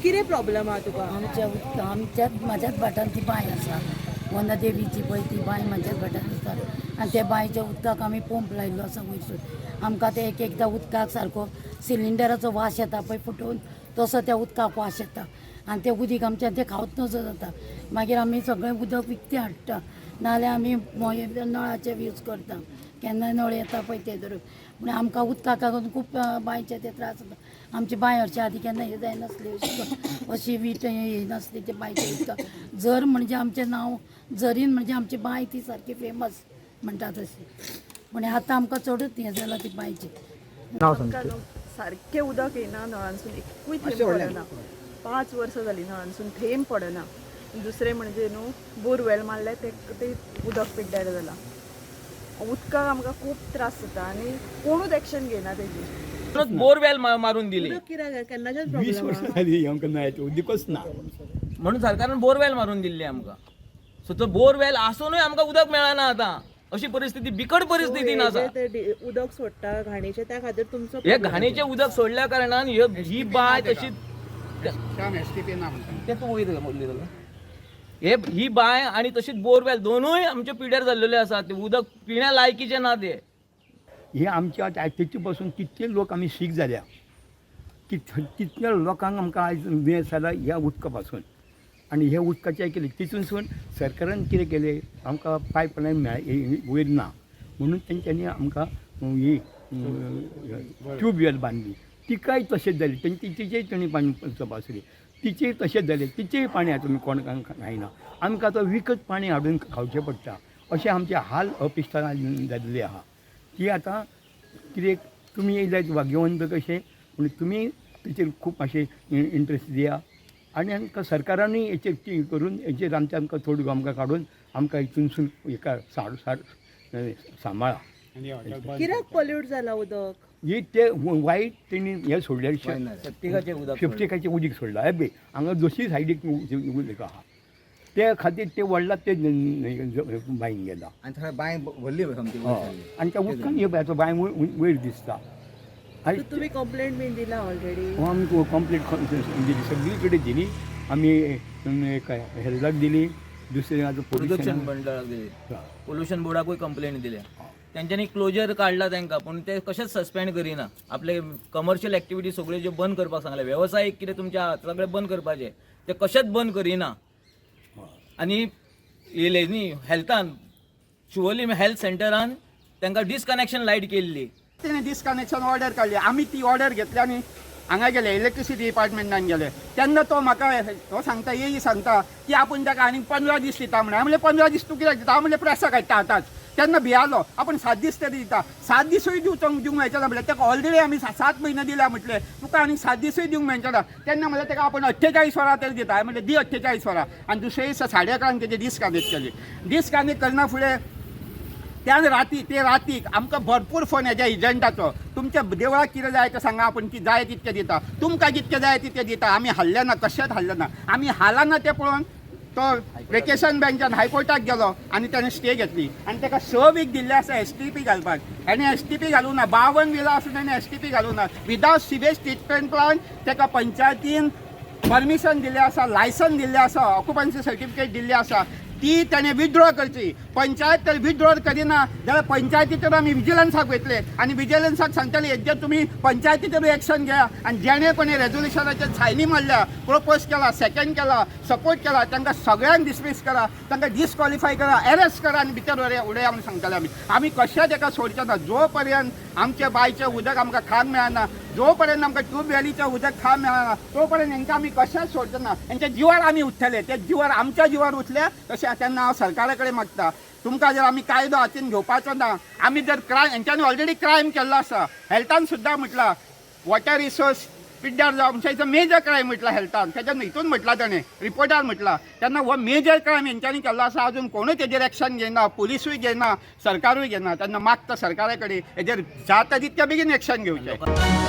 कितें प्रॉब्लेम आहा तुका? म्हाज्याच भाटान ती बांय आसा, वंदा देवीची पळय ती बांय म्हाज्याच भाटान आसा आनी त्या बांयच्या उदकाक आमी पंप लायिल्लो आसा वयरसून. आमकां ते एक एकदां उदकाक सारको सिलिंडराचो वास येता पळय फुटून, तसो त्या उदकाक वास येता आनी तें उदीक आमच्यान तें खावत नसो जाता. मागीर आमी सगळें उदक विकतें हाडटा, नाल्यार आमी नळाचे यूज करता. केन्नाय नळ येता पळय ते धरून, पूण आमकां उदकाक लागून खूब बांयचे ते त्रास जाता. आमची बांय हरशी आदीं केन्ना हे जायनासली, अशी वीट हे नासली ते बांयच्या उदकाक. झर म्हणजे आमचें नांव, झरीन म्हणजे आमची बांय ती सारकी फेमस म्हणटा तशी. पूण आतां आमकां चडूच हें जालां ती बांयची. सारकें उदक येना नळांसून, एकूय थेंब पडना. 5 वर्सां जालीं नळांसून थेंब पडना. दुसरें म्हणजे न्हू बोरवेल मारले ते उदक पिड्ड्यार जालां. उदकाक आमकां खूब त्रास जाता आनी कोणूच एक्शन घेयना तेजी. बोरवेल मारून दिली उदक कित्याक केन्नाच्याच 20 प्रॉब्लेम वर्सां जालीं आमकां नळाचें उदकच ना. म्हणून सरकारान बोरवेल मारून दिल्ली आमकां. सो तो बोरवेल आसूनय आमकां उदक मेळना आतां. अशी परिस्थिती, बिकट परिस्थितीन आसा. ते उदक सोडटा घाणीचे, त्या खातीर तुमचो हे घाणीचें उदक सोडल्या कारणान ही बांय तशी ते तूं वयर उलयतलो. ही बांय आनी तशीच बोरवेल दोनूय आमचे पिड्यार जाल्लेले आसा. ते उदक पिण्या लायकीचे ना ते. हे आमच्या तेचे पासून कितले लोक आमी शीक जाल्या, कितल्या लोकांक आमकां आयज मेळ जाला ह्या उदका पासून. आनी हे उदकाचें केलें तितूनसून सरकारान कितें केलें, आमकां पायपलायन वयर ना म्हणून तेंच्यांनी आमकां ही ट्यूबवेल बांदली. तिकाय तशेंच जालें, तिचेय तांणी पाणी तपासली, तिचेय तशेंच जालें, तिचेय पाणी आतां कोणाक खायना. आमकां आतां विकत पाणी हाडून खावचें पडटा. अशें आमचे हाल अपिश्टान जाल्ले आहा. ती आतां कितें तुमी येयल्यात भाग्यवंत कशें, पूण तुमी तेचेर खूब मातशें इंट्रस्ट दिया आनी आमकां सरकारानूय हेचेर करून हेचेर आमकां थोडं आमकां काडून आमकां हितूनसून हेका सांबाळा. कित्याक पॉल्यूट जाला उदक? हे ते वायट तेणी हे सोडलें, सप्तिकाचें उदक सेप्टिकाचें उदीक सोडलां. हे पळय हांगा दोशी सायडीक उदक आहा, ते खातीर ते व्हडला ते बांयन गेला आनी बांय व्हडली आनी त्या उदकान हे पळय बांय वयर दिसता. आनी तुमी कंप्लेंट बीन दिला ऑलरेडी? आमी कंप्लीट दिली, सगळी कडेन दिली. आमी हेल्थाक दिली, दुसरे आतां प्रदूषण मंडळाक दिली, पोल्युशन बोर्डाकूय कंप्लेंट दिल्या. त्यांच्यानी क्लोजर काढला तांकां, पूण ते कशेंच सस्पेंड करिना. आपले कमर्शियल एक्टिविटी सगळ्यो ज्यो बंद करपाक सांगले, वेवसायीक कितें तुमच्या सगळें बंद करपाचें, ते कशेंच बंद करिना. आनी येयले न्ही हेल्थान, शिवोली हेल्थ सेंटरान तांकां डिस्कनेक्शन लायट केल्ली. तेणें डिस्कनेक्शन ऑर्डर काडली. आमी ती ऑर्डर घेतली आनी हांगा गेले इलेक्ट्रिसिटी डिपार्टमेंटान गेले. तेन्ना तो म्हाका तो सांगता, येई सांगता की आपूण ताका आनीक 15 दीस दिता म्हणून. हांवें म्हणलें 15 दीस तूं कित्याक दिता? हांव म्हणलें प्रेसां काडटा आतांच. तेन्ना भियालो, आपूण 7 दीस तरी दिता. 7 दिसूय दिवंक मेळचे ना म्हणलें. ताका ऑलरेडी आमी 7 म्हयने दिल्या म्हटलें, तुका आनीक 7 दिसूय दिवंक मेळचे ना. तेन्ना म्हणलें ताका आपूण 48 वरां तरी दिता. हांवें म्हणलें दी 48 वरां. आनी दुसरे दिसा 11:30 तेजी डिस्कनेक्ट केली. डिस्कनेक्ट करना फुडें त्यान रातीक आमकां भरपूर फोन हेज्या एजंटाचो, तुमच्या देवळाक कितें जाय तें सांगा, आपूण कितें जाय तितकें दिता, तुमकां कितकें जाय तितकें दिता. आमी हाल्ले ना, कशेंच हाल्ले ना. आमी हालाना तें पळोवन तो वेकेशन बेंचान हायकोर्टाक गेलो आनी ताणें स्टे घेतली. आनी ताका 6 वीक दिल्ले आसा STP घालपाक. ताणें STP घालूंक ना. 52 विलां आसून ताणें STP घालूंक ना. विदावट सिवेज ट्रिटमेंट प्लांट ताका पंचायतीन परमिशन दिल्लें आसा, लायसन दिल्लें आसा, ऑक्युपन्सी सर्टिफिकेट दिल्लें आसा. ती ताणें विथड्रॉ करची. पंचायत तर विथड्रॉ करिना जाल्यार पंचायतीचेर आमी विजिलन्साक वयतले आनी विजिलन्साक सांगतले हेजेर तुमी पंचायतीचेर एक्शन घ्या. आनी जेणे कोणी रेजोल्युशनाचेर सायनी मारल्या, प्रपोज केला, सेकंड केला, सपोर्ट केला, तांकां सगळ्यांक डिसमीस करा, तांकां डिस्क्वॉलिफाय करा, अरेस्ट करा आनी भितर उडया म्हणून सांगतले आमी कशेंच ताका सोडचे ना. जो पर्यंत आमच्या बांयचें उदक आमकां खावंक मेळना, जो पर्यंत आमकां ट्यूबवेलीचें उदक खावंक मेळना, तो पर्यंत हांकां आमी कशेंच सोडचे ना. हेंच्या जिवार आमी उठतले. ते जिवार आमच्या जिवार उठले तशें तेन्ना हांव सरकारा कडेन मागता, तुमकां जर आमी कायदो हातीन घेवपाचो ना. आमी जर क्रायम, हेंच्यांनी ऑलरेडी क्रायम केल्लो आसा. हेल्थान सुद्दां म्हटलां वॉटर रिसोर्स पिड्ड्यार जावप म्हणचे मेजर क्रायम म्हटला हेल्थान. तेच्या हितून म्हटलां ताणें रिपोर्टार म्हटलां. तेन्ना हो मेजर क्रायम हेंच्यांनी केल्लो आसा. अजून कोणूच हेजेर एक्शन घेयना, पुलिसूय घेयना, सरकारूय घेयना. तेन्ना मागता सरकारा कडेन हेजेर जाता तितके बेगीन एक्शन घेवचें.